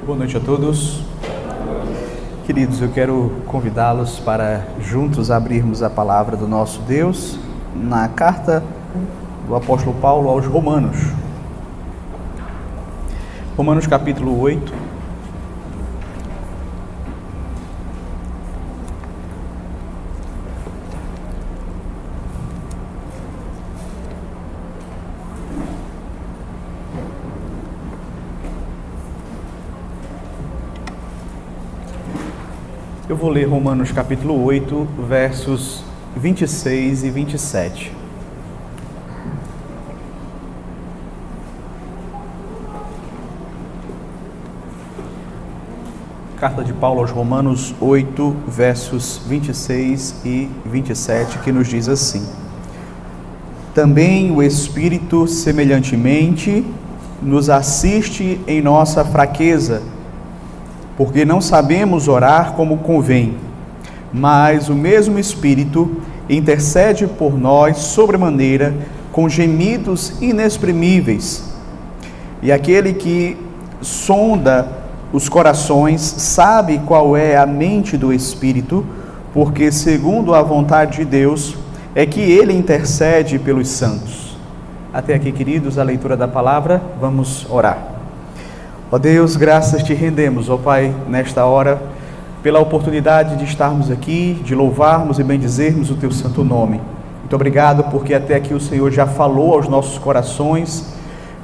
Boa noite a todos. Queridos, eu quero convidá-los para juntos abrirmos a palavra do nosso Deus na carta do apóstolo Paulo aos Romanos. Romanos capítulo 8. Eu vou ler Romanos capítulo 8, versos 26 e 27. Carta de Paulo aos Romanos 8, versos 26 e 27, que nos diz assim: Também o Espírito, semelhantemente, nos assiste em nossa fraqueza, porque não sabemos orar como convém, mas o mesmo Espírito intercede por nós sobremaneira com gemidos inexprimíveis. E aquele que sonda os corações sabe qual é a mente do Espírito, porque segundo a vontade de Deus é que ele intercede pelos santos. Até aqui, queridos, a leitura da palavra. Vamos orar. Ó Deus, graças te rendemos, ó Pai, nesta hora, pela oportunidade de estarmos aqui, de louvarmos e bendizermos o Teu santo nome. Muito obrigado, porque até aqui o Senhor já falou aos nossos corações,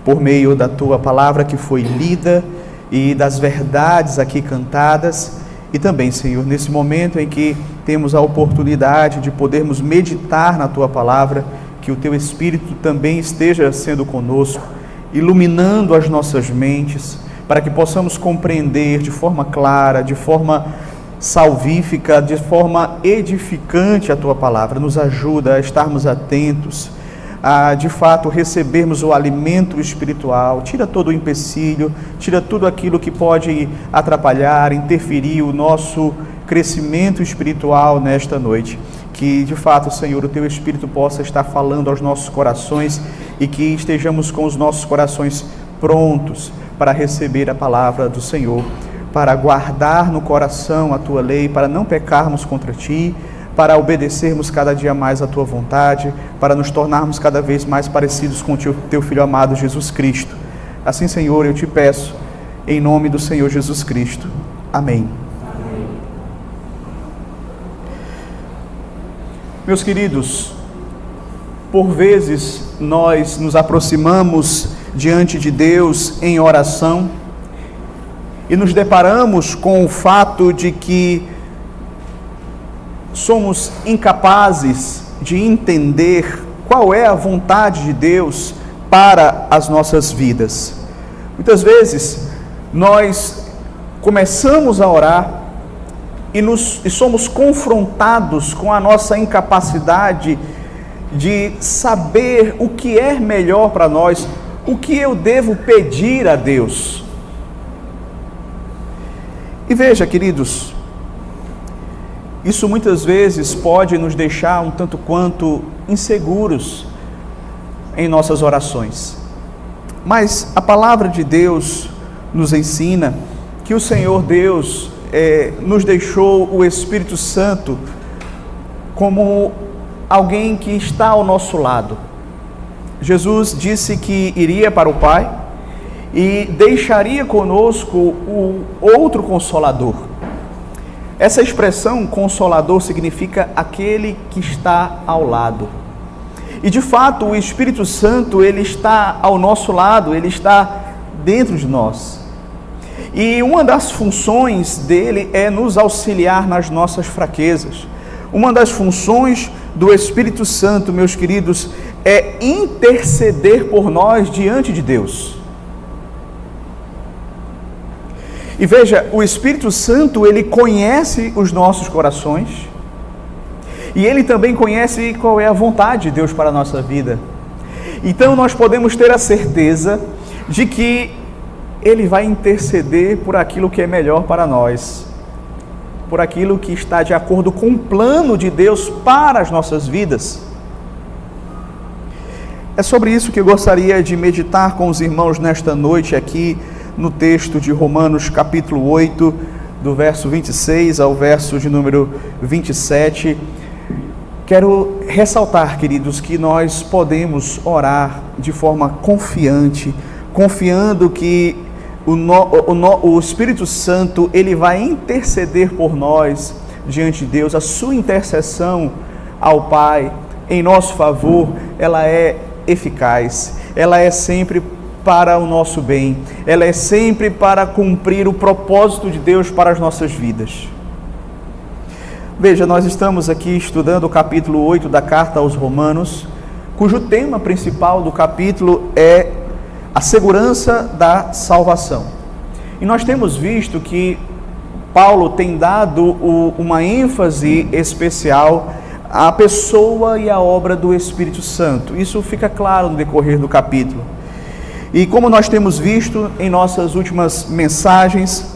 por meio da Tua palavra que foi lida e das verdades aqui cantadas, e também, Senhor, nesse momento em que temos a oportunidade de podermos meditar na Tua palavra, que o Teu Espírito também esteja sendo conosco, iluminando as nossas mentes, para que possamos compreender de forma clara, de forma salvífica, de forma edificante a Tua palavra. Nos ajuda a estarmos atentos, a de fato recebermos o alimento espiritual. Tira todo o empecilho, tira tudo aquilo que pode atrapalhar, interferir o nosso crescimento espiritual nesta noite. Que de fato, Senhor, o Teu Espírito possa estar falando aos nossos corações e que estejamos com os nossos corações prontos para receber a palavra do Senhor, para guardar no coração a Tua lei, para não pecarmos contra Ti, para obedecermos cada dia mais a Tua vontade, para nos tornarmos cada vez mais parecidos com o Teu Filho amado Jesus Cristo. Assim, Senhor, eu te peço, em nome do Senhor Jesus Cristo. Amém. Amém. Meus queridos, por vezes nós nos aproximamos diante de Deus em oração e nos deparamos com o fato de que somos incapazes de entender qual é a vontade de Deus para as nossas vidas. Muitas vezes nós começamos a orar e somos confrontados com a nossa incapacidade de saber o que é melhor para nós, o que eu devo pedir a Deus. E veja, queridos, isso muitas vezes pode nos deixar um tanto quanto inseguros em nossas orações. Mas a palavra de Deus nos ensina que o Senhor Deus nos deixou o Espírito Santo como alguém que está ao nosso lado. Jesus disse que iria para o Pai e deixaria conosco o outro Consolador. Essa expressão Consolador significa aquele que está ao lado. E de fato o Espírito Santo, ele está ao nosso lado, ele está dentro de nós. E uma das funções dele é nos auxiliar nas nossas fraquezas. Uma das funções do Espírito Santo, meus queridos, é interceder por nós diante de Deus. E veja, o Espírito Santo, ele conhece os nossos corações e ele também conhece qual é a vontade de Deus para a nossa vida. Então nós podemos ter a certeza de que ele vai interceder por aquilo que é melhor para nós, por aquilo que está de acordo com o plano de Deus para as nossas vidas. É sobre isso que eu gostaria de meditar com os irmãos nesta noite aqui, no texto de Romanos capítulo 8, do verso 26 ao verso de número 27. Quero ressaltar, queridos, que nós podemos orar de forma confiante, confiando que o Espírito Santo, ele vai interceder por nós diante de Deus. A sua intercessão ao Pai em nosso favor, ela é eficaz, ela é sempre para o nosso bem, ela é sempre para cumprir o propósito de Deus para as nossas vidas. Veja, nós estamos aqui estudando o capítulo 8 da carta aos Romanos, cujo tema principal do capítulo é a segurança da salvação. E nós temos visto que Paulo tem dado uma ênfase especial à pessoa e à obra do Espírito Santo. Isso fica claro no decorrer do capítulo. E como nós temos visto em nossas últimas mensagens,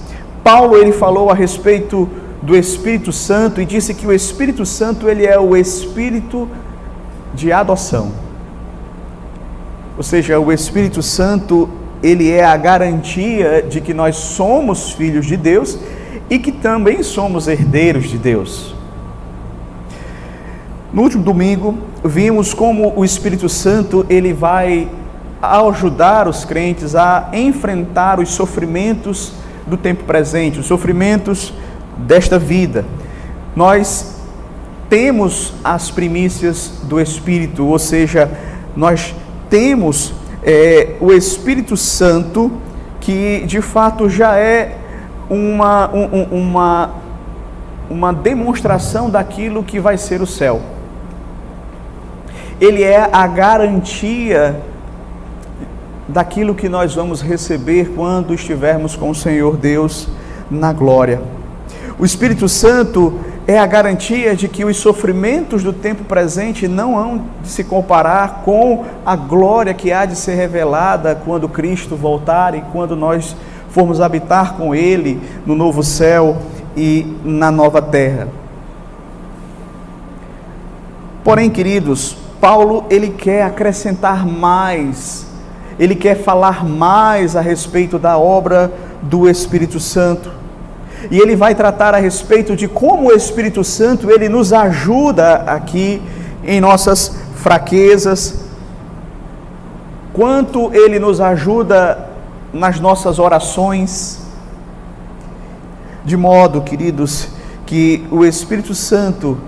Paulo ele falou a respeito do Espírito Santo e disse que o Espírito Santo ele é o Espírito de adoção. Ou seja, o Espírito Santo ele é a garantia de que nós somos filhos de Deus e que também somos herdeiros de Deus. No último domingo, vimos como o Espírito Santo ele vai ajudar os crentes a enfrentar os sofrimentos do tempo presente, os sofrimentos desta vida. Nós temos as primícias do Espírito, ou seja, nós temos o Espírito Santo, que de fato já é uma demonstração daquilo que vai ser o céu. Ele é a garantia daquilo que nós vamos receber quando estivermos com o Senhor Deus na glória. O Espírito Santo é a garantia de que os sofrimentos do tempo presente não hão de se comparar com a glória que há de ser revelada quando Cristo voltar e quando nós formos habitar com Ele no novo céu e na nova terra. Porém, queridos, Paulo ele quer acrescentar mais, ele quer falar mais a respeito da obra do Espírito Santo. E ele vai tratar a respeito de como o Espírito Santo ele nos ajuda aqui em nossas fraquezas, quanto ele nos ajuda nas nossas orações, de modo, queridos, que o Espírito Santo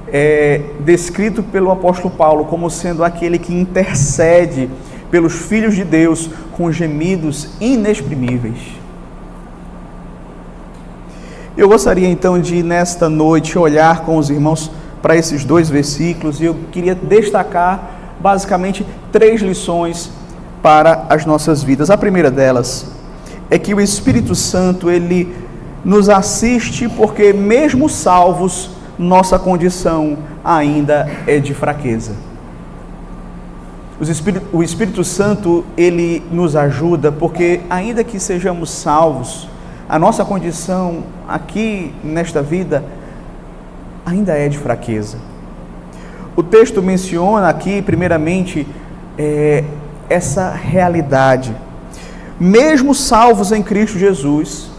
é descrito pelo apóstolo Paulo como sendo aquele que intercede pelos filhos de Deus com gemidos inexprimíveis. Eu gostaria então de, nesta noite, olhar com os irmãos para esses dois versículos, e eu queria destacar basicamente 3 lições para as nossas vidas. A primeira delas é que o Espírito Santo, ele nos assiste porque mesmo salvos, nossa condição ainda é de fraqueza. O Espírito Santo, ele nos ajuda porque ainda que sejamos salvos, a nossa condição aqui nesta vida ainda é de fraqueza. O texto menciona aqui, primeiramente, essa realidade. Mesmo salvos em Cristo Jesus,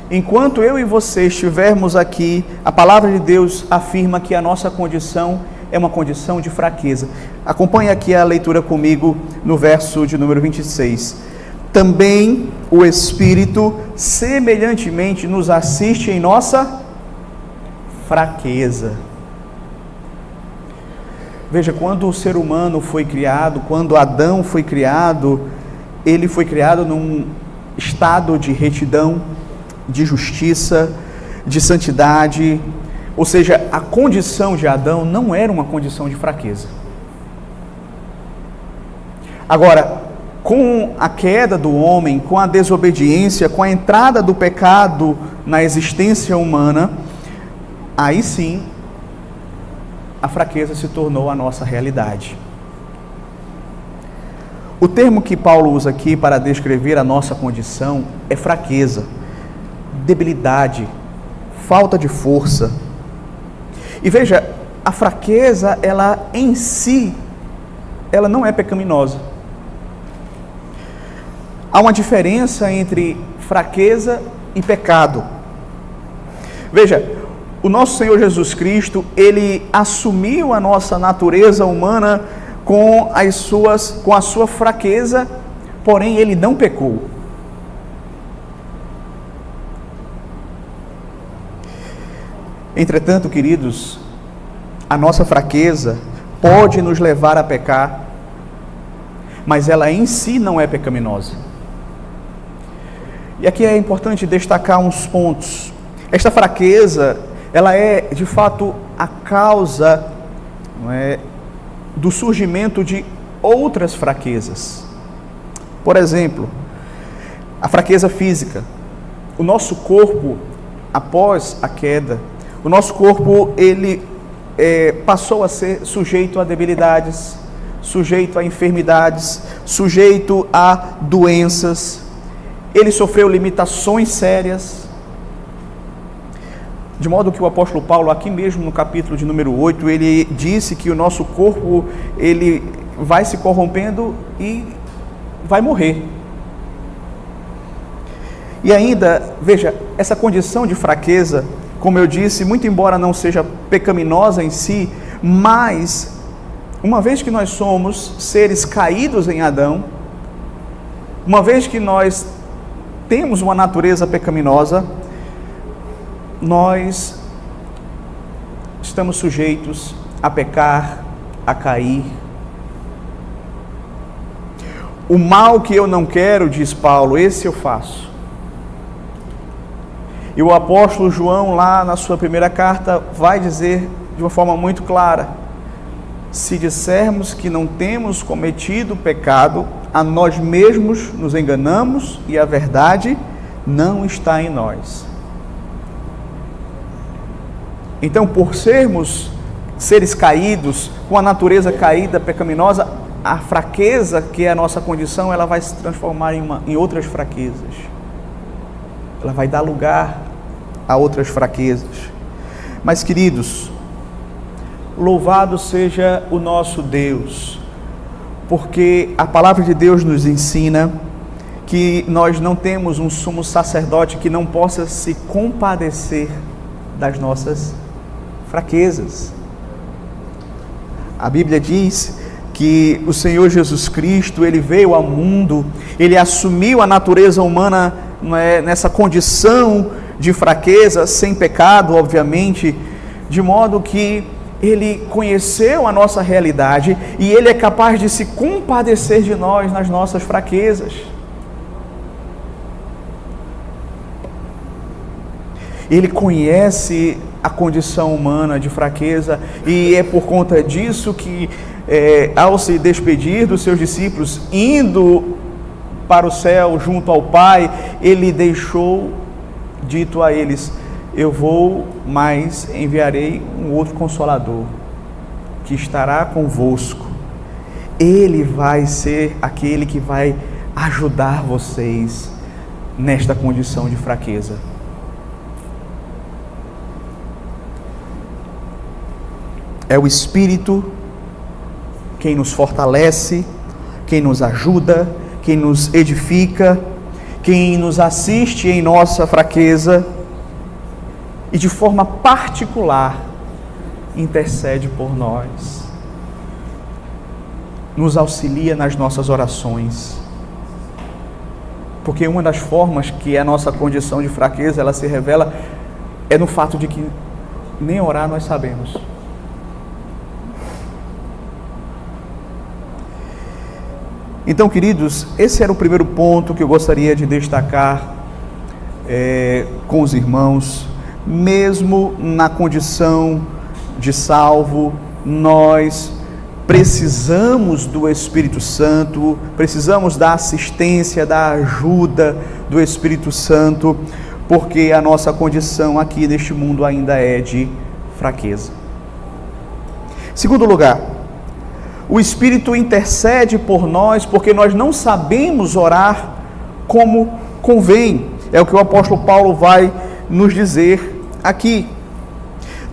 enquanto eu e você estivermos aqui, a palavra de Deus afirma que a nossa condição é uma condição de fraqueza. Acompanhe aqui a leitura comigo no verso de número 26. Também o Espírito semelhantemente nos assiste em nossa fraqueza. Veja, quando o ser humano foi criado, quando Adão foi criado, ele foi criado num estado de retidão, de justiça, de santidade. Ou seja, a condição de Adão não era uma condição de fraqueza. Agora, com a queda do homem, com a desobediência, com a entrada do pecado na existência humana, aí sim, a fraqueza se tornou a nossa realidade. O termo que Paulo usa aqui para descrever a nossa condição é fraqueza, debilidade, falta de força. E veja, a fraqueza, ela em si, ela não é pecaminosa. há uma diferença entre fraqueza e pecado. Veja, o nosso Senhor Jesus Cristo, ele assumiu a nossa natureza humana com a sua fraqueza, porém ele não pecou. Entretanto, queridos, a nossa fraqueza pode nos levar a pecar, mas ela em si não é pecaminosa. E aqui é importante destacar uns pontos. Esta fraqueza, ela é de fato a causa, do surgimento de outras fraquezas. Por exemplo, a fraqueza física. O nosso corpo, após a queda, o nosso corpo ele passou a ser sujeito a debilidades, sujeito a enfermidades, sujeito a doenças. Ele sofreu limitações sérias, de modo que o apóstolo Paulo, aqui mesmo no capítulo de número 8, ele disse que o nosso corpo ele vai se corrompendo e vai morrer. E ainda, veja, essa condição de fraqueza, como eu disse, muito embora não seja pecaminosa em si, mas uma vez que nós somos seres caídos em Adão, uma vez que nós temos uma natureza pecaminosa, nós estamos sujeitos a pecar, a cair. O mal que eu não quero, diz Paulo, esse eu faço. E o apóstolo João, lá na sua primeira carta, vai dizer de uma forma muito clara: se dissermos que não temos cometido pecado, a nós mesmos nos enganamos e a verdade não está em nós. Então, por sermos seres caídos, com a natureza caída, pecaminosa, a fraqueza que é a nossa condição, ela vai se transformar em outras fraquezas. Ela vai dar lugar a outras fraquezas. Mas, queridos, louvado seja o nosso Deus, porque a palavra de Deus nos ensina que nós não temos um sumo sacerdote que não possa se compadecer das nossas fraquezas. A Bíblia diz que o Senhor Jesus Cristo, ele veio ao mundo, ele assumiu a natureza humana nessa condição de fraqueza, sem pecado, obviamente, de modo que ele conheceu a nossa realidade e ele é capaz de se compadecer de nós nas nossas fraquezas. Ele conhece a condição humana de fraqueza e é por conta disso que, ao se despedir dos seus discípulos, indo para o céu junto ao Pai, ele deixou dito a eles: eu vou, mas enviarei um outro Consolador, que estará convosco. Ele vai ser aquele que vai ajudar vocês nesta condição de fraqueza. É o Espírito quem nos fortalece, quem nos ajuda, quem nos edifica, quem nos assiste em nossa fraqueza e de forma particular intercede por nós, nos auxilia nas nossas orações. Porque uma das formas que a nossa condição de fraqueza ela se revela é no fato de que nem orar nós sabemos. Então, queridos, esse era o primeiro ponto que eu gostaria de destacar com os irmãos. Mesmo na condição de salvo, nós precisamos do Espírito Santo, precisamos da assistência, da ajuda do Espírito Santo, porque a nossa condição aqui neste mundo ainda é de fraqueza. Segundo lugar, o Espírito intercede por nós porque nós não sabemos orar como convém. É o que o apóstolo Paulo vai nos dizer aqui.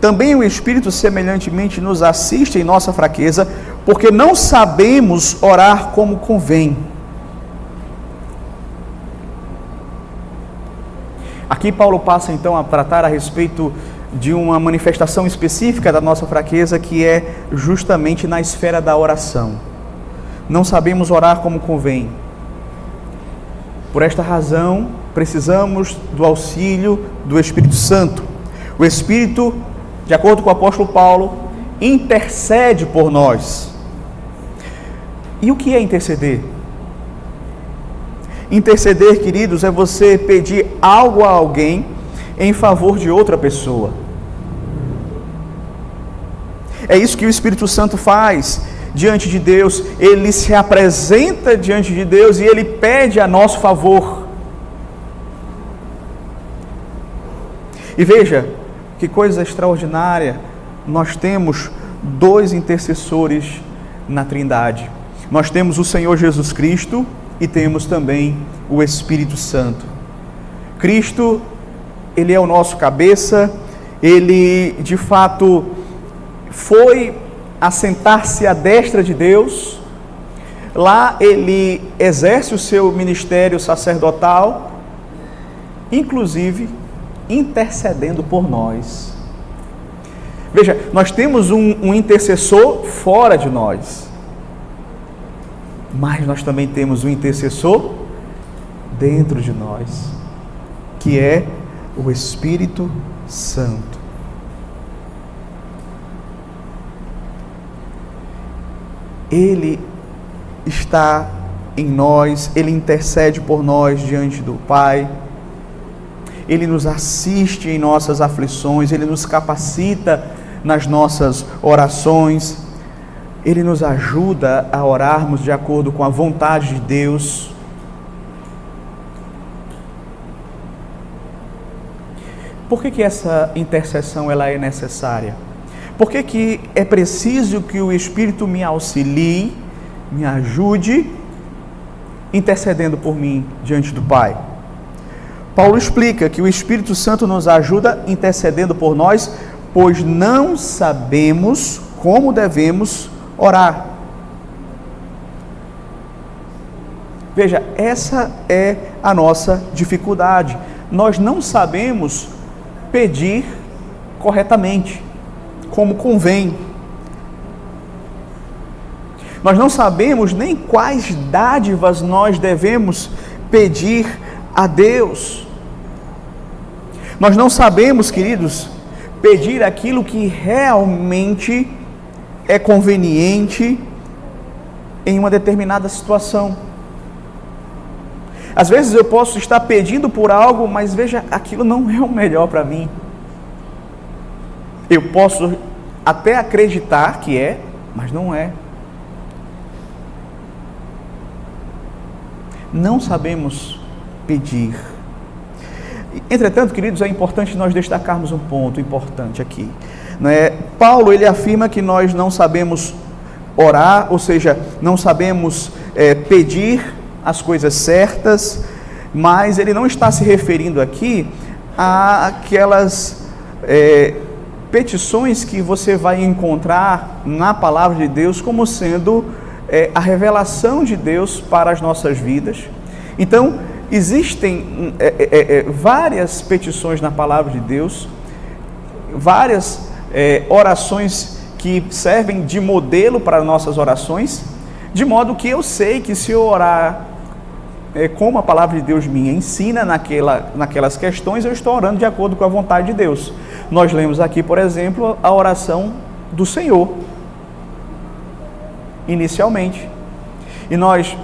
Também o Espírito semelhantemente nos assiste em nossa fraqueza, porque não sabemos orar como convém. Aqui Paulo passa então a tratar a respeito de uma manifestação específica da nossa fraqueza, que é justamente na esfera da oração. Não sabemos orar como convém. Por esta razão, precisamos do auxílio do Espírito Santo. O Espírito, de acordo com o apóstolo Paulo, intercede por nós. E o que é interceder? Interceder, queridos, é você pedir algo a alguém em favor de outra pessoa. É isso que o Espírito Santo faz diante de Deus. Ele se apresenta diante de Deus e ele pede a nosso favor. E veja, que coisa extraordinária, nós temos dois intercessores na Trindade. Nós temos o Senhor Jesus Cristo e temos também o Espírito Santo. Cristo, ele é o nosso cabeça, ele de fato foi assentar-se à destra de Deus. Lá ele exerce o seu ministério sacerdotal, inclusive intercedendo por nós. Veja, nós temos um intercessor fora de nós, mas nós também temos um intercessor dentro de nós, que é o Espírito Santo. Ele está em nós, ele intercede por nós diante do Pai, ele nos assiste em nossas aflições, ele nos capacita nas nossas orações, ele nos ajuda a orarmos de acordo com a vontade de Deus. Por que essa intercessão ela é necessária? Por que é preciso que o Espírito me auxilie, me ajude, intercedendo por mim diante do Pai? Paulo explica que o Espírito Santo nos ajuda intercedendo por nós, pois não sabemos como devemos orar. Veja, essa é a nossa dificuldade. Nós não sabemos pedir corretamente, como convém. Nós não sabemos nem quais dádivas nós devemos pedir a Deus. Nós não sabemos, queridos, pedir aquilo que realmente é conveniente em uma determinada situação. Às vezes eu posso estar pedindo por algo, mas veja, aquilo não é o melhor para mim. Eu posso até acreditar que é, mas não é. Não sabemos pedir. Entretanto, queridos, é importante nós destacarmos um ponto importante aqui. Paulo, ele afirma que nós não sabemos orar, ou seja, não sabemos pedir as coisas certas, mas ele não está se referindo aqui àquelas petições que você vai encontrar na palavra de Deus como sendo a revelação de Deus para as nossas vidas. Então, existem várias petições na palavra de Deus, várias orações que servem de modelo para nossas orações, de modo que eu sei que se eu orar como a palavra de Deus me ensina naquelas questões, eu estou orando de acordo com a vontade de Deus. Nós lemos aqui, por exemplo, a oração do Senhor, inicialmente, e nós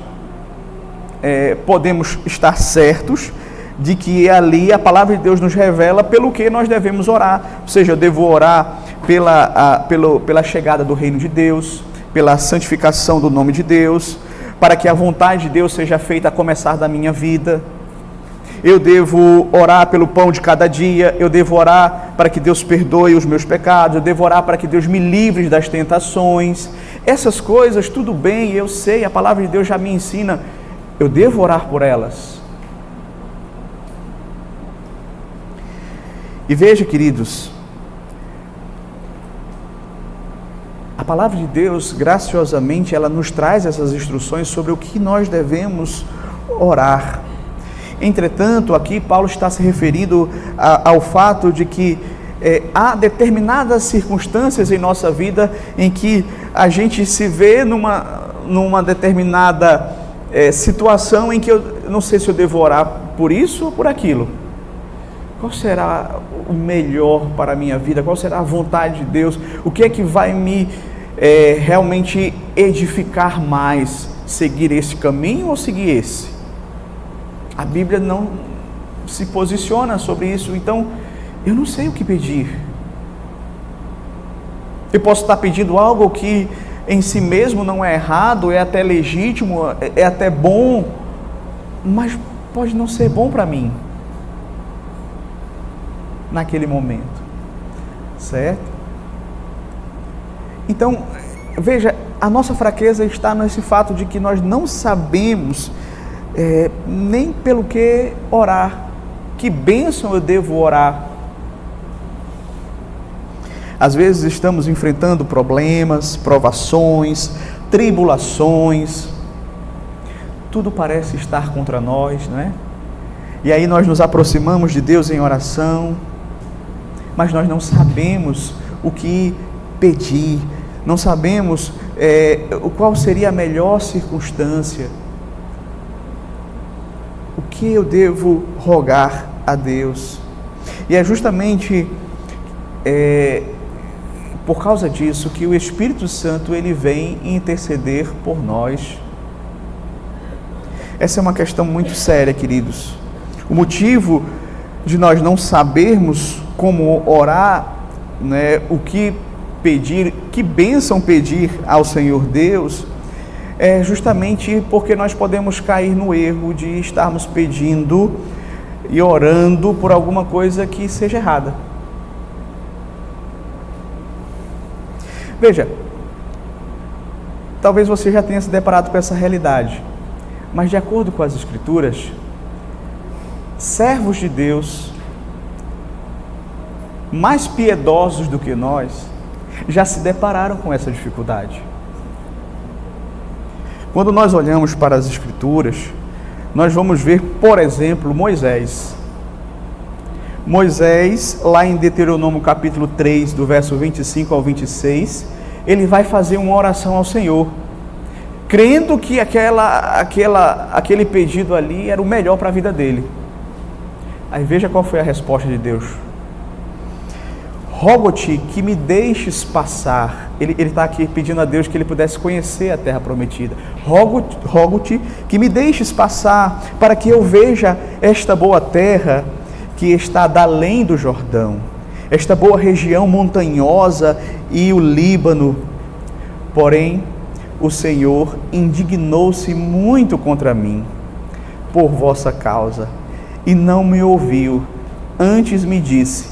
podemos estar certos de que ali a palavra de Deus nos revela pelo que nós devemos orar. Ou seja, eu devo orar pela chegada do reino de Deus, pela santificação do nome de Deus, para que a vontade de Deus seja feita a começar da minha vida. Eu devo orar pelo pão de cada dia, eu devo orar para que Deus perdoe os meus pecados, eu devo orar para que Deus me livre das tentações. Essas coisas, tudo bem, eu sei, a palavra de Deus já me ensina. Eu devo orar por elas. E veja, queridos, a palavra de Deus, graciosamente, ela nos traz essas instruções sobre o que nós devemos orar. Entretanto, aqui Paulo está se referindo ao fato de que há determinadas circunstâncias em nossa vida em que a gente se vê numa determinada situação em que eu não sei se eu devo orar por isso ou por aquilo. Qual será o melhor para a minha vida? Qual será a vontade de Deus? O que é que vai me realmente edificar mais? Seguir esse caminho ou seguir esse? A Bíblia não se posiciona sobre isso, então eu não sei o que pedir. Eu posso estar pedindo algo que em si mesmo não é errado, é até legítimo, é até bom, mas pode não ser bom para mim naquele momento, certo? Então, veja, a nossa fraqueza está nesse fato de que nós não sabemos nem pelo que orar, que bênção eu devo orar. Às vezes estamos enfrentando problemas, provações, tribulações, tudo parece estar contra nós, não é? E aí nós nos aproximamos de Deus em oração, mas nós não sabemos o que pedir, não sabemos qual seria a melhor circunstância, o que eu devo rogar a Deus. E é justamente por causa disso que o Espírito Santo ele vem interceder por nós. Essa é uma questão muito séria, queridos. O motivo de nós não sabermos como orar, né, o que pedir, que bênção pedir ao Senhor Deus, é justamente porque nós podemos cair no erro de estarmos pedindo e orando por alguma coisa que seja errada. Veja, talvez você já tenha se deparado com essa realidade, mas de acordo com as Escrituras, servos de Deus, mais piedosos do que nós, já se depararam com essa dificuldade. Quando nós olhamos para as Escrituras, nós vamos ver, por exemplo, Moisés. Moisés, lá em Deuteronômio capítulo 3, do verso 25 ao 26, ele vai fazer uma oração ao Senhor, crendo que aquele pedido ali era o melhor para a vida dele. Aí veja qual foi a resposta de Deus. Rogo-te que me deixes passar. Ele está aqui pedindo a Deus que ele pudesse conhecer a terra prometida. Rogo-te que me deixes passar, para que eu veja esta boa terra que está da além do Jordão, esta boa região montanhosa e o Líbano. Porém, o Senhor indignou-se muito contra mim, por vossa causa, e não me ouviu. Antes me disse: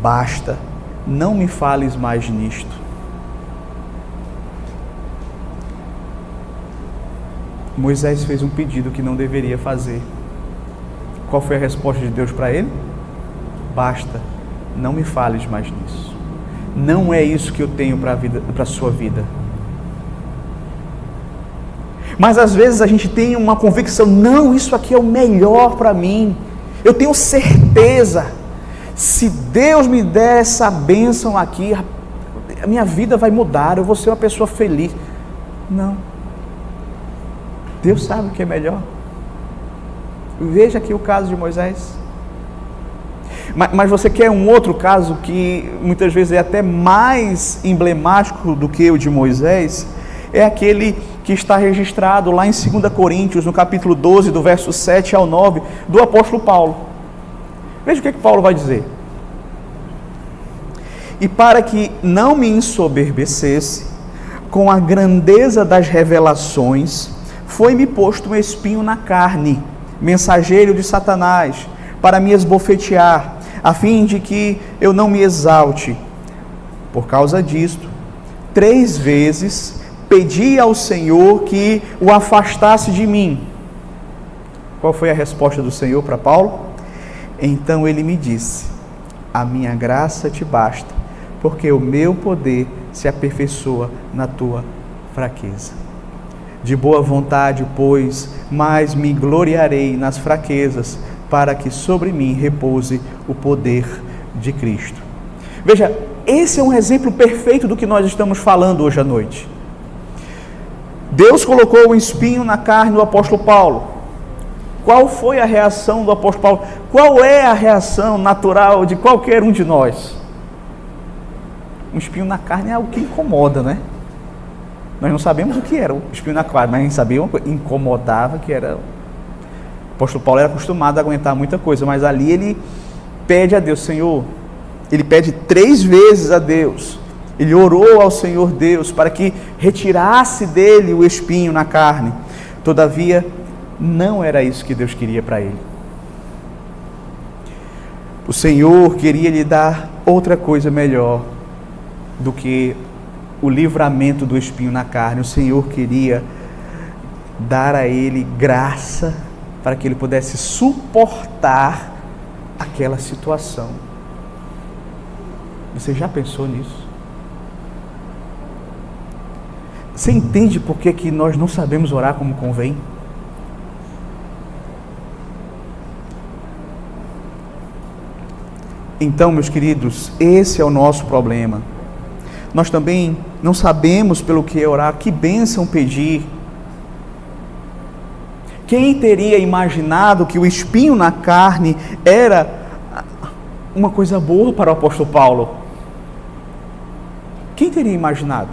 basta, não me fales mais nisto. Moisés fez um pedido que não deveria fazer. Qual foi a resposta de Deus para ele? Basta, não me fales mais nisso. Não é isso que eu tenho para a sua vida. Mas às vezes a gente tem uma convicção: não, isso aqui é o melhor para mim. Eu tenho certeza, se Deus me der essa bênção aqui, a minha vida vai mudar, eu vou ser uma pessoa feliz. Não. Deus sabe o que é melhor. Veja aqui o caso de Moisés. Mas você quer um outro caso que muitas vezes é até mais emblemático do que o de Moisés? É aquele que está registrado lá em 2 Coríntios, no capítulo 12, do verso 7 ao 9, do apóstolo Paulo. Veja o que Paulo vai dizer. E para que não me ensoberbecesse com a grandeza das revelações, foi-me posto um espinho na carne, mensageiro de Satanás, para me esbofetear, a fim de que eu não me exalte. Por causa disto, 3 vezes pedi ao Senhor que o afastasse de mim. Qual foi a resposta do Senhor para Paulo? Então ele me disse: a minha graça te basta, porque o meu poder se aperfeiçoa na tua fraqueza. De boa vontade, pois, mas me gloriarei nas fraquezas, para que sobre mim repouse o poder de Cristo. Veja, esse é um exemplo perfeito do que nós estamos falando hoje à noite. Deus colocou um espinho na carne do apóstolo Paulo. Qual foi a reação do apóstolo Paulo? Qual é a reação natural de qualquer um de nós? Um espinho na carne é algo que incomoda, né? Nós não sabemos o que era o espinho na carne, mas a gente sabia uma coisa, incomodava, que era... O apóstolo Paulo era acostumado a aguentar muita coisa, mas ali ele pede a Deus, Senhor, ele pede 3 vezes a Deus, ele orou ao Senhor Deus para que retirasse dele o espinho na carne. Todavia, não era isso que Deus queria para ele. O Senhor queria lhe dar outra coisa melhor do que o livramento do espinho na carne. O Senhor queria dar a ele graça para que ele pudesse suportar aquela situação. Você já pensou nisso? Você entende por que nós não sabemos orar como convém? Então, meus queridos, esse é o nosso problema. Nós também não sabemos pelo que orar, que bênção pedir. Quem teria imaginado que o espinho na carne era uma coisa boa para o apóstolo Paulo? Quem teria imaginado?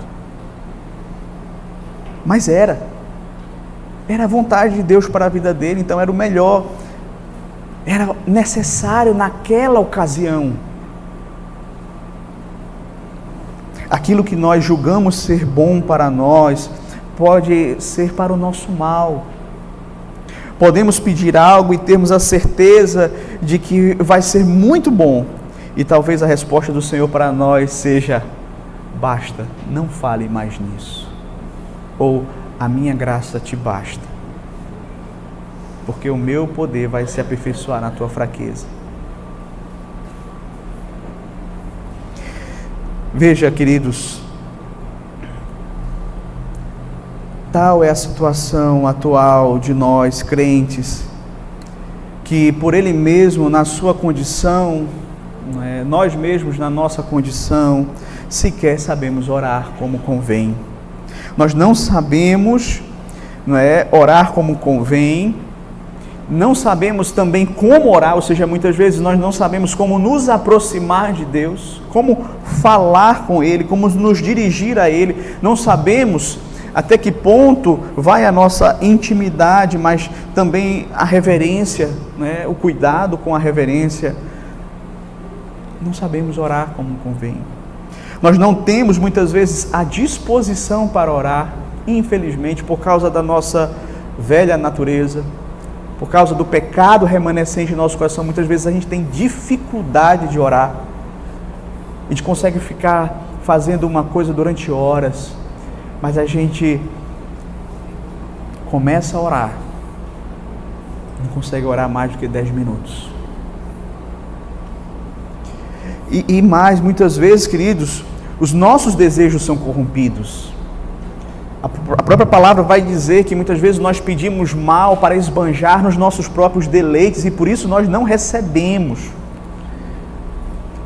Mas era a vontade de Deus para a vida dele, então era o melhor, era necessário naquela ocasião. Aquilo que nós julgamos ser bom para nós, pode ser para o nosso mal. Podemos pedir algo e termos a certeza de que vai ser muito bom, e talvez a resposta do Senhor para nós seja: basta, não fale mais nisso. Ou, a minha graça te basta, porque o meu poder vai se aperfeiçoar na tua fraqueza. Veja, queridos, tal é a situação atual de nós crentes, que por Ele mesmo, na sua condição, nós mesmos na nossa condição, sequer sabemos orar como convém. Nós não sabemos orar como convém, não sabemos também como orar, ou seja, muitas vezes nós não sabemos como nos aproximar de Deus, como falar com Ele, como nos dirigir a Ele, não sabemos até que ponto vai a nossa intimidade, mas também a reverência, o cuidado com a reverência. Não sabemos orar como convém. Nós não temos muitas vezes a disposição para orar, infelizmente, por causa da nossa velha natureza, por causa do pecado remanescente em nosso coração. Muitas vezes a gente tem dificuldade de orar. A gente consegue ficar fazendo uma coisa durante horas, mas a gente começa a orar, não consegue orar mais do que 10 minutos. E mais, muitas vezes, queridos, os nossos desejos são corrompidos. A própria palavra vai dizer que muitas vezes nós pedimos mal para esbanjar nos nossos próprios deleites, e por isso nós não recebemos.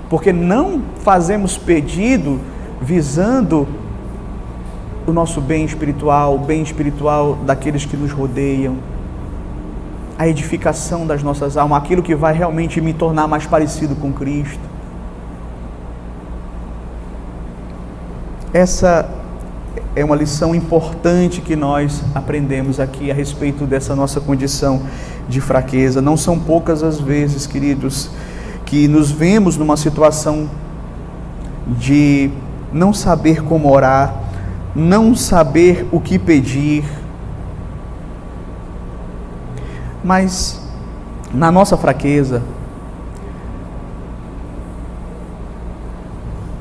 Porque não fazemos pedido visando o nosso bem espiritual, o bem espiritual daqueles que nos rodeiam, a edificação das nossas almas, aquilo que vai realmente me tornar mais parecido com Cristo. Essa é uma lição importante que nós aprendemos aqui a respeito dessa nossa condição de fraqueza. Não são poucas as vezes, queridos, que nos vemos numa situação de não saber como orar, não saber o que pedir, mas na nossa fraqueza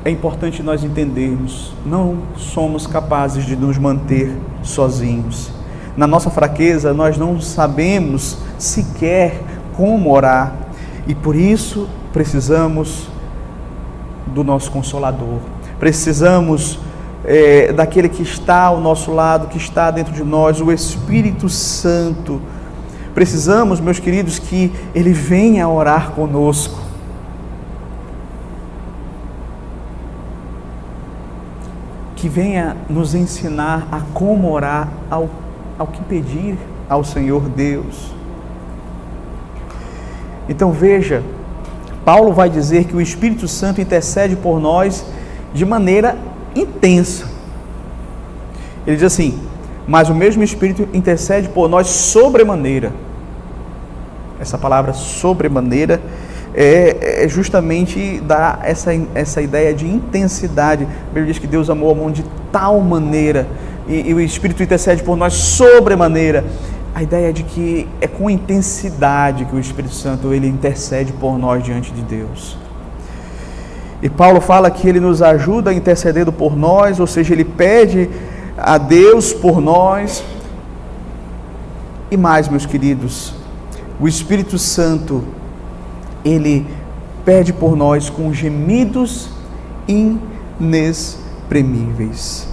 é importante nós entendermos, não somos capazes de nos manter sozinhos. Na nossa fraqueza nós não sabemos sequer como orar, e por isso precisamos do nosso Consolador, precisamos daquele que está ao nosso lado, que está dentro de nós, o Espírito Santo. Precisamos, meus queridos, que Ele venha orar conosco. Que venha nos ensinar a como orar, ao que pedir ao Senhor Deus. Então veja, Paulo vai dizer que o Espírito Santo intercede por nós de maneira intensa. Ele diz assim: mas o mesmo Espírito intercede por nós sobremaneira. Essa palavra sobremaneira é justamente dá essa ideia de intensidade. A Bíblia diz que Deus amou o mundo de tal maneira, e o Espírito intercede por nós sobremaneira. A ideia de que é com intensidade que o Espírito Santo ele intercede por nós diante de Deus. E Paulo fala que ele nos ajuda intercedendo por nós, ou seja, ele pede a Deus por nós. E mais, meus queridos, o Espírito Santo ele pede por nós com gemidos inexprimíveis.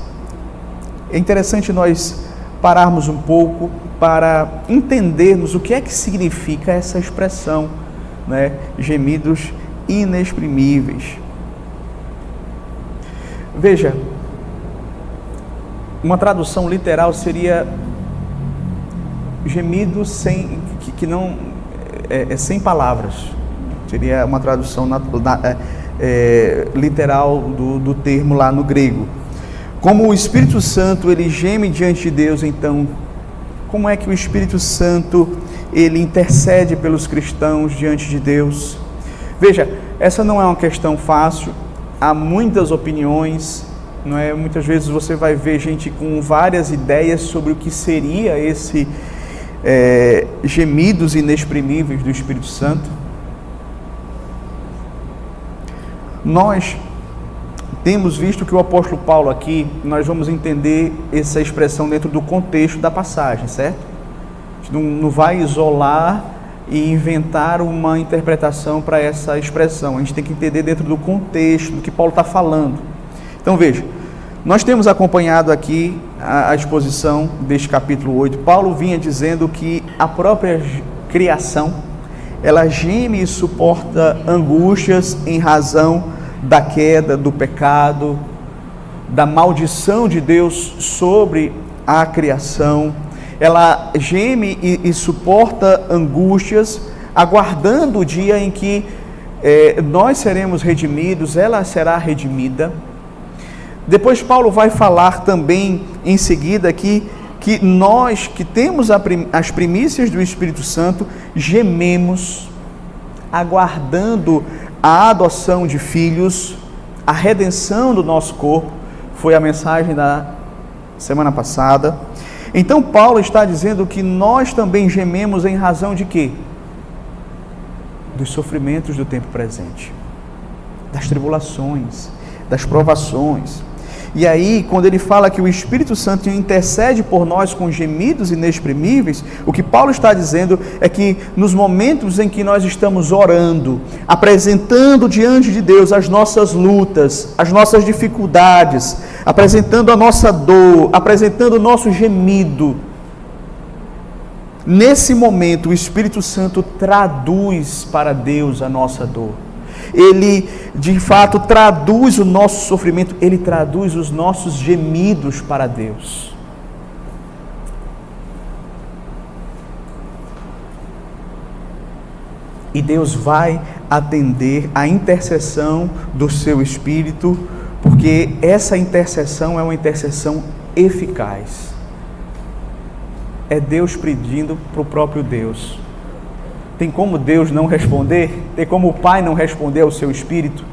É interessante nós pararmos um pouco para entendermos o que é que significa essa expressão, né? Gemidos inexprimíveis. Veja, uma tradução literal seria gemidos sem palavras. Seria uma tradução literal do termo lá no grego. Como o Espírito Santo ele geme diante de Deus, então como é que o Espírito Santo ele intercede pelos cristãos diante de Deus? Veja, essa não é uma questão fácil. Há muitas opiniões, não é? Muitas vezes você vai ver gente com várias ideias sobre o que seria esse gemidos inexprimíveis do Espírito Santo. Nós temos visto que o apóstolo Paulo aqui, nós vamos entender essa expressão dentro do contexto da passagem, certo? A gente não vai isolar e inventar uma interpretação para essa expressão. A gente tem que entender dentro do contexto do que Paulo está falando. Então veja, nós temos acompanhado aqui a exposição deste capítulo 8. Paulo vinha dizendo que a própria criação, ela geme e suporta angústias em razão da queda, do pecado, da maldição de Deus sobre a criação. Ela geme e suporta angústias, aguardando o dia em que nós seremos redimidos, ela será redimida. Depois Paulo vai falar também em seguida aqui que nós que temos as primícias do Espírito Santo, gememos, aguardando a adoção de filhos, a redenção do nosso corpo. Foi a mensagem da semana passada. Então Paulo está dizendo que nós também gememos em razão de quê? Dos sofrimentos do tempo presente, das tribulações, das provações. E aí, quando ele fala que o Espírito Santo intercede por nós com gemidos inexprimíveis, o que Paulo está dizendo é que nos momentos em que nós estamos orando, apresentando diante de Deus as nossas lutas, as nossas dificuldades, apresentando a nossa dor, apresentando o nosso gemido, nesse momento o Espírito Santo traduz para Deus a nossa dor. Ele, de fato, traduz o nosso sofrimento, ele traduz os nossos gemidos para Deus. E Deus vai atender a intercessão do seu Espírito, porque essa intercessão é uma intercessão eficaz. É Deus pedindo para o próprio Deus. Tem como Deus não responder? Tem como o Pai não responder ao seu Espírito?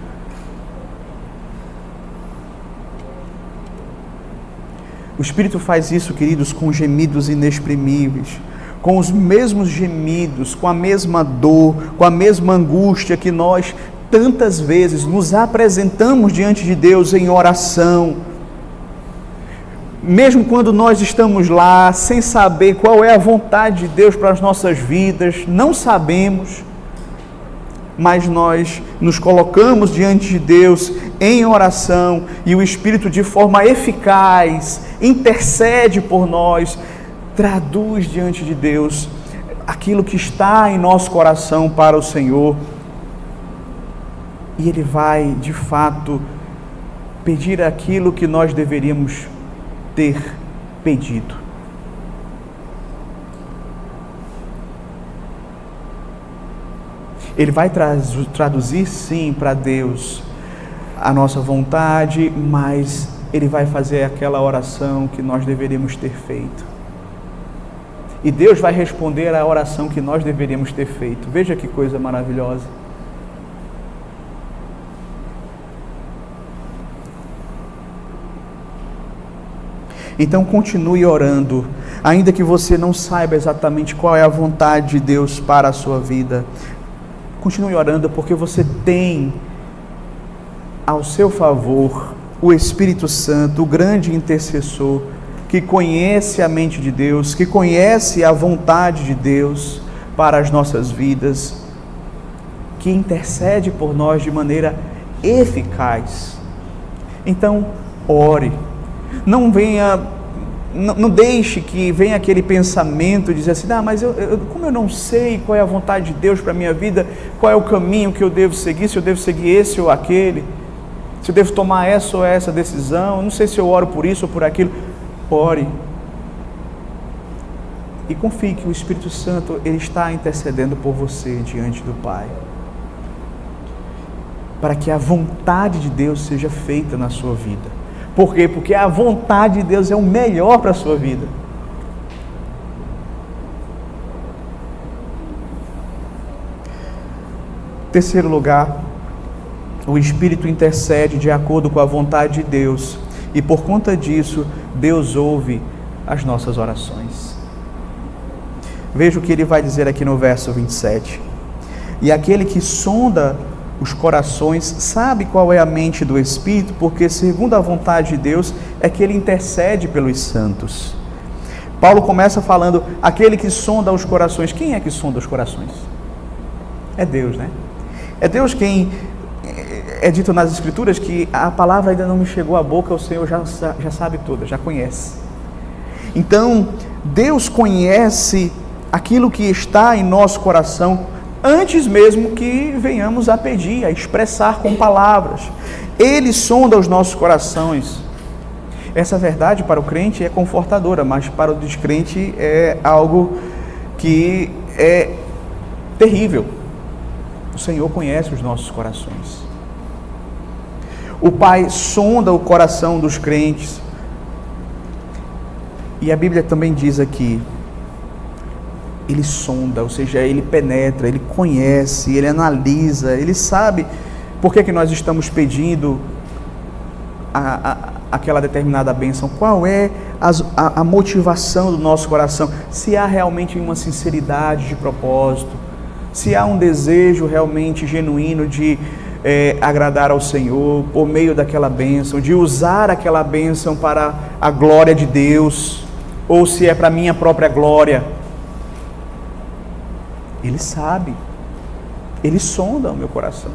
O Espírito faz isso, queridos, com gemidos inexprimíveis, com os mesmos gemidos, com a mesma dor, com a mesma angústia que nós tantas vezes nos apresentamos diante de Deus em oração. Mesmo quando nós estamos lá sem saber qual é a vontade de Deus para as nossas vidas, não sabemos, mas nós nos colocamos diante de Deus em oração e o Espírito, de forma eficaz, intercede por nós, traduz diante de Deus aquilo que está em nosso coração para o Senhor. E Ele vai, de fato, pedir aquilo que nós deveríamos ter pedido. Ele vai traduzir, sim, para Deus a nossa vontade, mas Ele vai fazer aquela oração que nós deveríamos ter feito. E Deus vai responder à oração que nós deveríamos ter feito. Veja que coisa maravilhosa. Então continue orando, ainda que você não saiba exatamente qual é a vontade de Deus para a sua vida. Continue orando, porque você tem ao seu favor o Espírito Santo, o grande intercessor, que conhece a mente de Deus, que conhece a vontade de Deus para as nossas vidas, que intercede por nós de maneira eficaz. Então, ore. Não deixe que venha aquele pensamento de dizer assim, mas como eu não sei qual é a vontade de Deus para a minha vida, qual é o caminho que eu devo seguir, se eu devo seguir esse ou aquele, se eu devo tomar essa ou essa decisão, não sei se eu oro por isso ou por aquilo. Ore e confie que o Espírito Santo, Ele está intercedendo por você diante do Pai, para que a vontade de Deus seja feita na sua vida. Por quê? Porque a vontade de Deus é o melhor para a sua vida. Terceiro lugar, o Espírito intercede de acordo com a vontade de Deus, e por conta disso, Deus ouve as nossas orações. Veja o que ele vai dizer aqui no verso 27. E aquele que sonda os corações sabe qual é a mente do Espírito, porque segundo a vontade de Deus é que Ele intercede pelos santos. Paulo começa falando, aquele que sonda os corações. Quem é que sonda os corações? É Deus, né? É Deus quem, é dito nas Escrituras que a palavra ainda não me chegou à boca, o Senhor já sabe toda, já conhece. Então, Deus conhece aquilo que está em nosso coração, antes mesmo que venhamos a pedir, a expressar com palavras. Ele sonda os nossos corações. Essa verdade para o crente é confortadora, mas para o descrente é algo que é terrível. O Senhor conhece os nossos corações. O Pai sonda o coração dos crentes. E a Bíblia também diz aqui, Ele sonda, ou seja, Ele penetra, Ele conhece, Ele analisa, Ele sabe por que nós estamos pedindo aquela determinada bênção, qual é a motivação do nosso coração, se há realmente uma sinceridade de propósito, se há um desejo realmente genuíno de agradar ao Senhor por meio daquela bênção, de usar aquela bênção para a glória de Deus, ou se é para a minha própria glória. Ele sabe, Ele sonda o meu coração.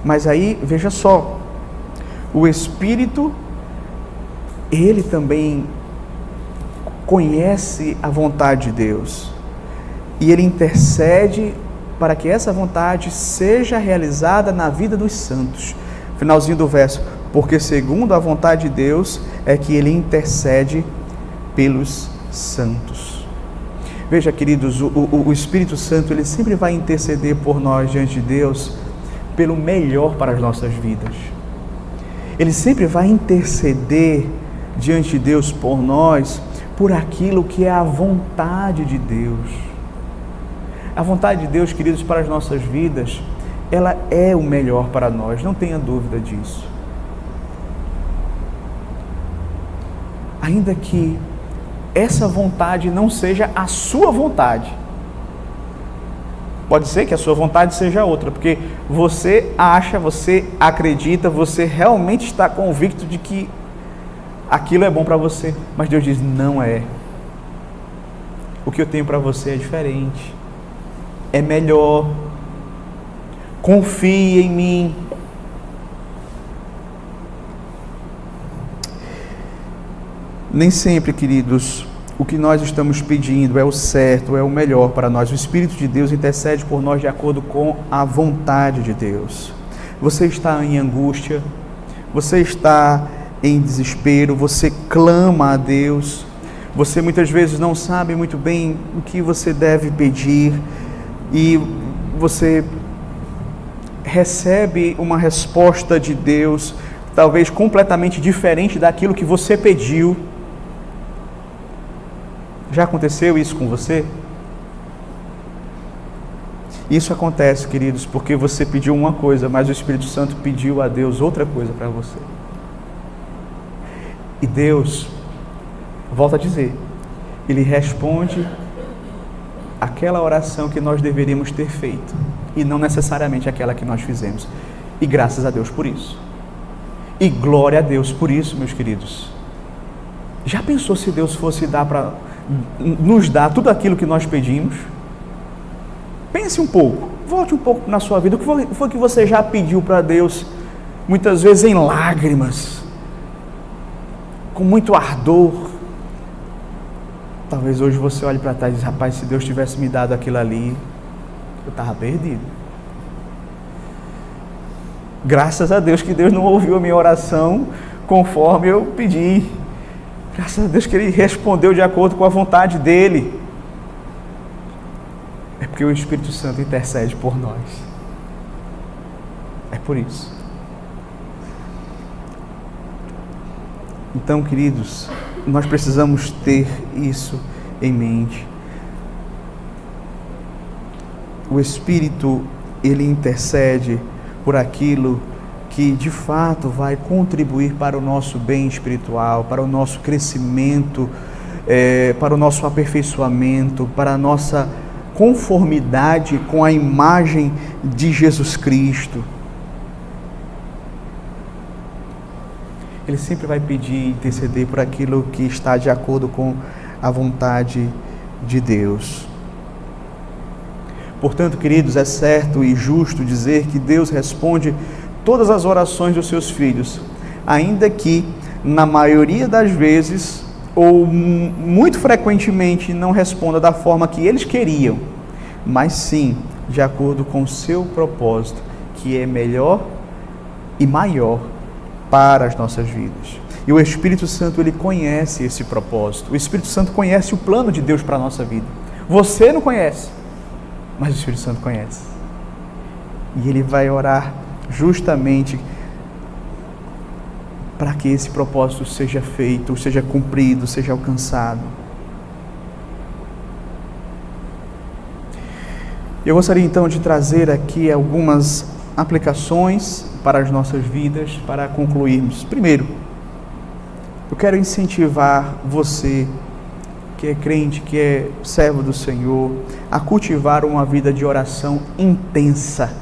Mas aí, veja só, o Espírito, Ele também conhece a vontade de Deus. E Ele intercede para que essa vontade seja realizada na vida dos santos. Finalzinho do verso, porque segundo a vontade de Deus é que Ele intercede pelos santos. Veja, queridos, o Espírito Santo, Ele sempre vai interceder por nós diante de Deus, pelo melhor para as nossas vidas. Ele sempre vai interceder diante de Deus por nós, por aquilo que é a vontade de Deus. A vontade de Deus, queridos, para as nossas vidas, ela é o melhor para nós, não tenha dúvida disso. Ainda que essa vontade não seja a sua vontade. Pode ser que a sua vontade seja outra, porque você acha, você acredita, você realmente está convicto de que aquilo é bom para você, mas Deus diz, não é. O que eu tenho para você é diferente, é melhor. Confie em mim. Nem sempre, queridos, o que nós estamos pedindo é o certo, é o melhor para nós. O Espírito de Deus intercede por nós de acordo com a vontade de Deus. Você está em angústia, você está em desespero, você clama a Deus, você muitas vezes não sabe muito bem o que você deve pedir e você recebe uma resposta de Deus, talvez completamente diferente daquilo que você pediu. Já aconteceu isso com você? Isso acontece, queridos, porque você pediu uma coisa, mas o Espírito Santo pediu a Deus outra coisa para você. E Deus, volta a dizer, Ele responde aquela oração que nós deveríamos ter feito, e não necessariamente aquela que nós fizemos. E graças a Deus por isso. E glória a Deus por isso, meus queridos. Já pensou se Deus fosse nos dar tudo aquilo que nós pedimos? Pense um pouco, volte um pouco na sua vida. O que foi que você já pediu para Deus, muitas vezes em lágrimas, com muito ardor? Talvez hoje você olhe para trás e diz: rapaz, se Deus tivesse me dado aquilo ali, eu estava perdido. Graças a Deus que Deus não ouviu a minha oração conforme eu pedi. Graças a Deus que Ele respondeu de acordo com a vontade dEle. É porque o Espírito Santo intercede por nós. É por isso. Então, queridos, nós precisamos ter isso em mente. O Espírito, Ele intercede por aquilo que de fato vai contribuir para o nosso bem espiritual, para o nosso crescimento, para o nosso aperfeiçoamento, para a nossa conformidade com a imagem de Jesus Cristo. Ele sempre vai pedir e interceder por aquilo que está de acordo com a vontade de Deus. Portanto, queridos, é certo e justo dizer que Deus responde todas as orações dos seus filhos, ainda que na maioria das vezes ou muito frequentemente não responda da forma que eles queriam, mas sim de acordo com o seu propósito, que é melhor e maior para as nossas vidas. E o Espírito Santo, ele conhece esse propósito. O Espírito Santo conhece o plano de Deus para a nossa vida. Você não conhece, mas o Espírito Santo conhece. E ele vai orar justamente para que esse propósito seja feito, seja cumprido, seja alcançado. Eu gostaria então de trazer aqui algumas aplicações para as nossas vidas, para concluirmos. Primeiro, eu quero incentivar você, que é crente, que é servo do Senhor, a cultivar uma vida de oração intensa.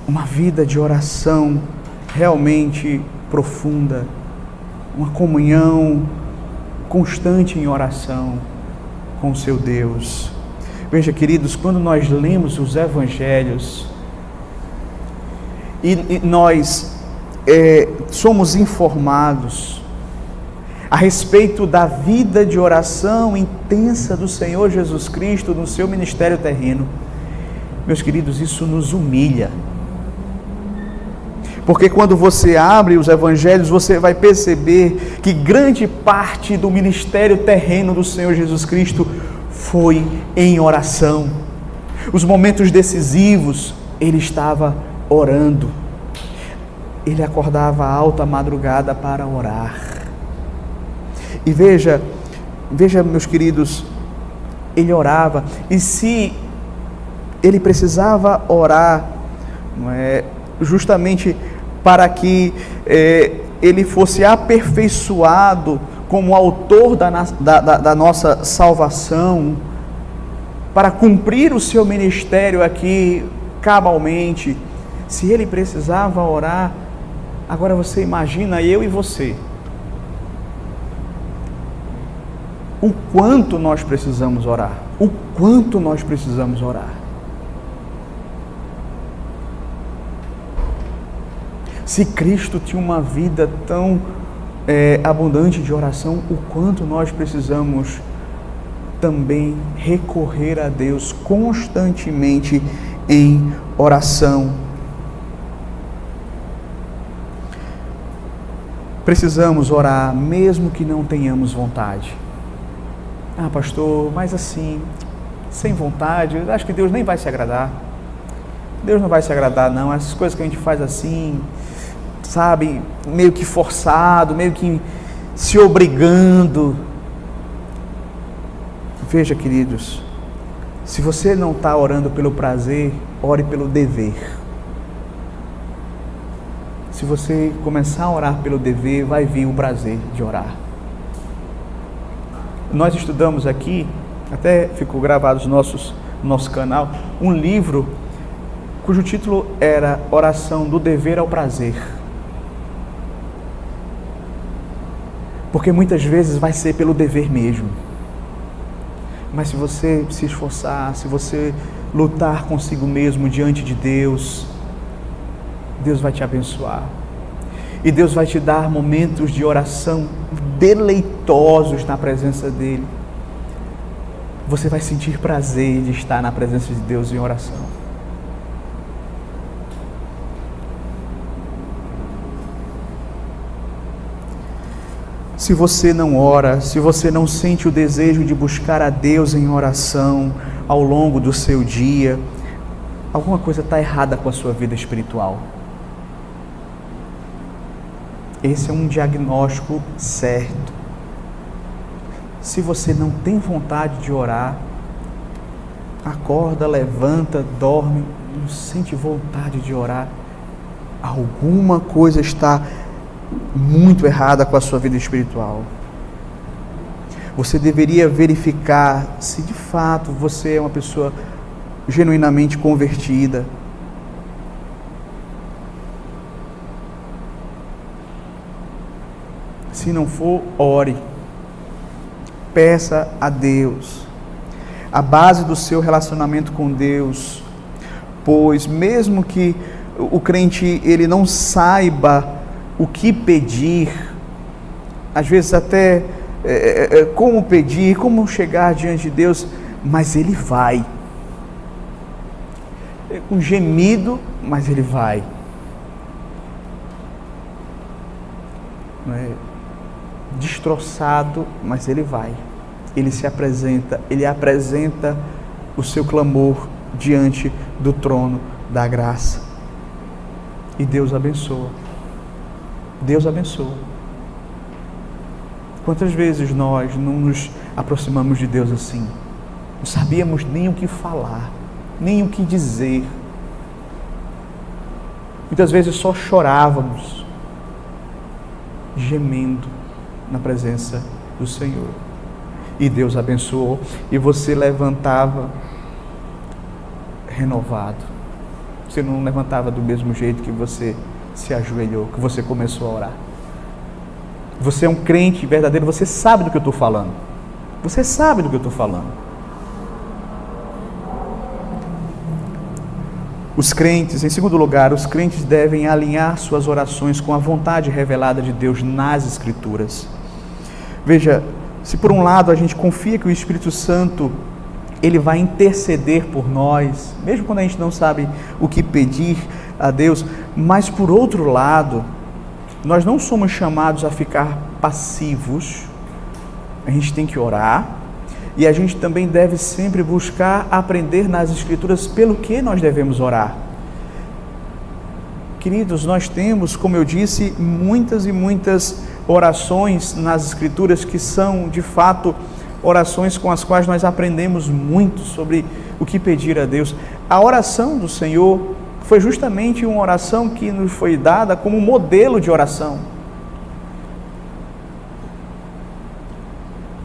Uma vida de oração realmente profunda, uma comunhão constante em oração com o seu Deus. Veja, queridos, quando nós lemos os Evangelhos e nós somos informados a respeito da vida de oração intensa do Senhor Jesus Cristo no seu ministério terreno, meus queridos, isso nos humilha. Porque quando você abre os Evangelhos, você vai perceber que grande parte do ministério terreno do Senhor Jesus Cristo foi em oração. Os momentos decisivos, Ele estava orando. Ele acordava alta madrugada para orar. E veja, meus queridos, Ele orava. E se Ele precisava orar, justamente para que Ele fosse aperfeiçoado como autor da nossa salvação, para cumprir o seu ministério aqui cabalmente, se Ele precisava orar, agora você imagina eu e você. o quanto nós precisamos orar. O quanto nós precisamos orar. Se Cristo tinha uma vida tão abundante de oração, o quanto nós precisamos também recorrer a Deus constantemente em oração. Precisamos orar mesmo que não tenhamos vontade. Ah, pastor, mas assim, sem vontade, eu acho que Deus nem vai se agradar. Deus não vai se agradar, não. Essas coisas que a gente faz assim, sabe, meio que forçado, meio que se obrigando. Veja, queridos, se você não está orando pelo prazer, ore pelo dever. Se você começar a orar pelo dever, vai vir o prazer de orar. Nós estudamos aqui, até ficou gravado no nosso canal, um livro cujo título era Oração do Dever ao Prazer. Porque muitas vezes vai ser pelo dever mesmo. Mas se você se esforçar, se você lutar consigo mesmo diante de Deus, Deus vai te abençoar. E Deus vai te dar momentos de oração deleitosos na presença dEle. Você vai sentir prazer de estar na presença de Deus em oração. Se você não ora, se você não sente o desejo de buscar a Deus em oração ao longo do seu dia, alguma coisa está errada com a sua vida espiritual. Esse é um diagnóstico certo. Se você não tem vontade de orar, acorda, levanta, dorme, não sente vontade de orar, alguma coisa está muito errada com a sua vida espiritual. Você deveria verificar se de fato você é uma pessoa genuinamente convertida. Se não for, ore. Peça a Deus. A base do seu relacionamento com Deus, pois mesmo que o crente ele não saiba o que pedir, às vezes até como pedir, como chegar diante de Deus, mas ele vai. Com gemido, mas ele vai. Não é? Destroçado, mas ele vai. Ele se apresenta, ele apresenta o seu clamor diante do trono da graça. E Deus abençoa. Deus abençoa. Quantas vezes nós não nos aproximamos de Deus assim? Não sabíamos nem o que falar, nem o que dizer. Muitas vezes só chorávamos, gemendo na presença do Senhor. E Deus abençoou, e você levantava renovado. Você não levantava do mesmo jeito que você se ajoelhou, que você começou a orar. Você é um crente verdadeiro, você sabe do que eu estou falando. Você sabe do que eu estou falando. Os crentes, em segundo lugar, os crentes devem alinhar suas orações com a vontade revelada de Deus nas Escrituras. Veja, se por um lado a gente confia que o Espírito Santo ele vai interceder por nós, mesmo quando a gente não sabe o que pedir a Deus, mas por outro lado, nós não somos chamados a ficar passivos. A gente tem que orar, e a gente também deve sempre buscar aprender nas Escrituras pelo que nós devemos orar. Queridos, nós temos, como eu disse, muitas e muitas orações nas Escrituras que são, de fato, orações com as quais nós aprendemos muito sobre o que pedir a Deus. A oração do Senhor foi justamente uma oração que nos foi dada como modelo de oração.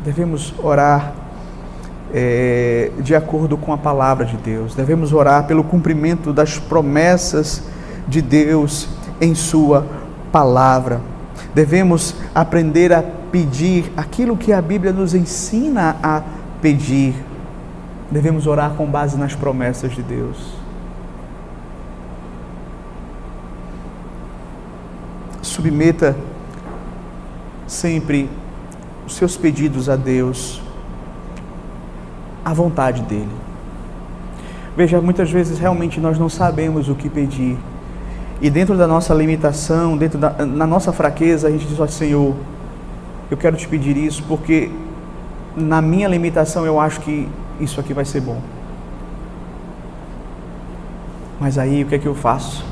Devemos orar de acordo com a palavra de Deus. Devemos orar pelo cumprimento das promessas de Deus em sua palavra. Devemos aprender a pedir aquilo que a Bíblia nos ensina a pedir. Devemos orar com base nas promessas de Deus. Submeta sempre os seus pedidos a Deus, à vontade dEle. Veja, muitas vezes realmente nós não sabemos o que pedir. E dentro da nossa limitação, na nossa fraqueza, a gente diz: ó Senhor, eu quero te pedir isso porque na minha limitação eu acho que isso aqui vai ser bom. Mas aí o que é que eu faço?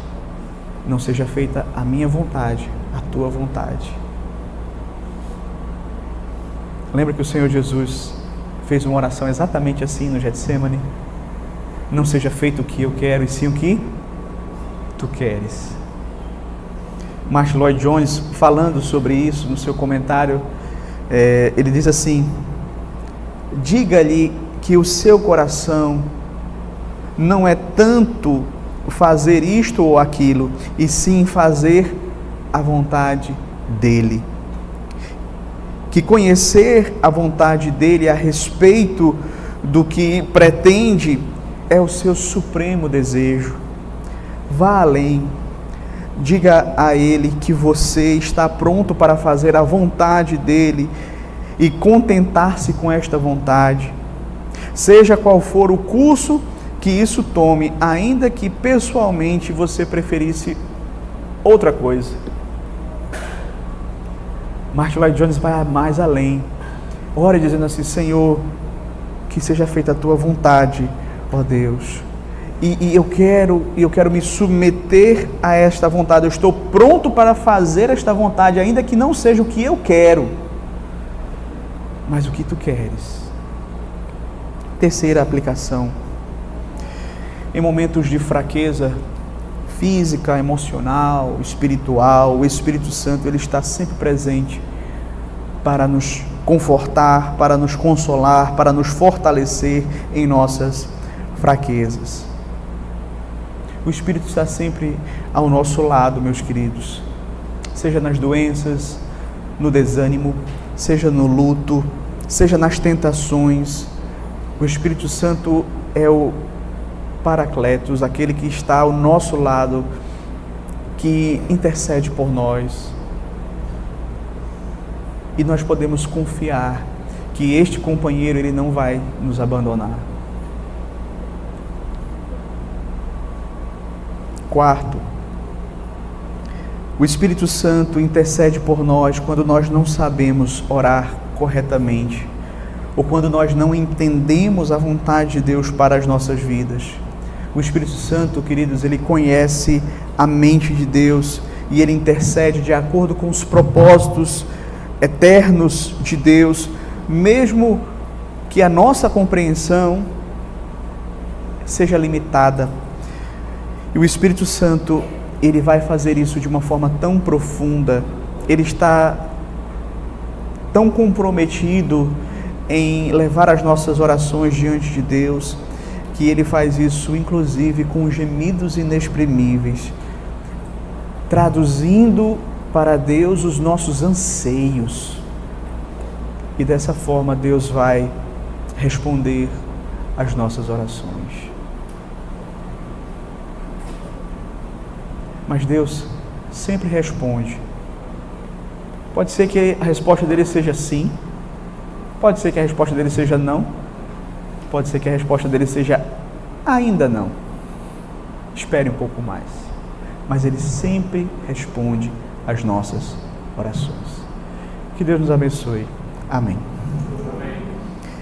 Não seja feita a minha vontade, a tua vontade. Lembra que o Senhor Jesus fez uma oração exatamente assim no Getsêmani? Não seja feito o que eu quero, e sim o que tu queres. Martyn Lloyd-Jones, falando sobre isso no seu comentário, ele diz assim: diga-lhe que o seu coração não é tanto fazer isto ou aquilo, e sim fazer a vontade dele. Que conhecer a vontade dele a respeito do que pretende é o seu supremo desejo. Vá além. Diga a ele que você está pronto para fazer a vontade dele e contentar-se com esta vontade. Seja qual for o curso que isso tome, ainda que pessoalmente você preferisse outra coisa. Martyn Lloyd-Jones vai mais além. Ore dizendo assim: Senhor, que seja feita a tua vontade, ó Deus. E eu quero me submeter a esta vontade. Eu estou pronto para fazer esta vontade, ainda que não seja o que eu quero, mas o que tu queres. Terceira aplicação: em momentos de fraqueza física, emocional, espiritual, o Espírito Santo ele está sempre presente para nos confortar, para nos consolar, para nos fortalecer em nossas fraquezas. O Espírito está sempre ao nosso lado, meus queridos, seja nas doenças, no desânimo, seja no luto, seja nas tentações. O Espírito Santo é o Paracletos, aquele que está ao nosso lado, que intercede por nós. E nós podemos confiar que este companheiro ele não vai nos abandonar. Quarto, o Espírito Santo intercede por nós quando nós não sabemos orar corretamente, ou quando nós não entendemos a vontade de Deus para as nossas vidas. O Espírito Santo, queridos, ele conhece a mente de Deus e ele intercede de acordo com os propósitos eternos de Deus, mesmo que a nossa compreensão seja limitada. E o Espírito Santo, ele vai fazer isso de uma forma tão profunda, ele está tão comprometido em levar as nossas orações diante de Deus, que ele faz isso inclusive com gemidos inexprimíveis, traduzindo para Deus os nossos anseios. E dessa forma Deus vai responder às nossas orações. Mas Deus sempre responde. Pode ser que a resposta dele seja sim, pode ser que a resposta dele seja não, pode ser que a resposta dele seja ainda não. Espere um pouco mais. Mas ele sempre responde às nossas orações. Que Deus nos abençoe. Amém.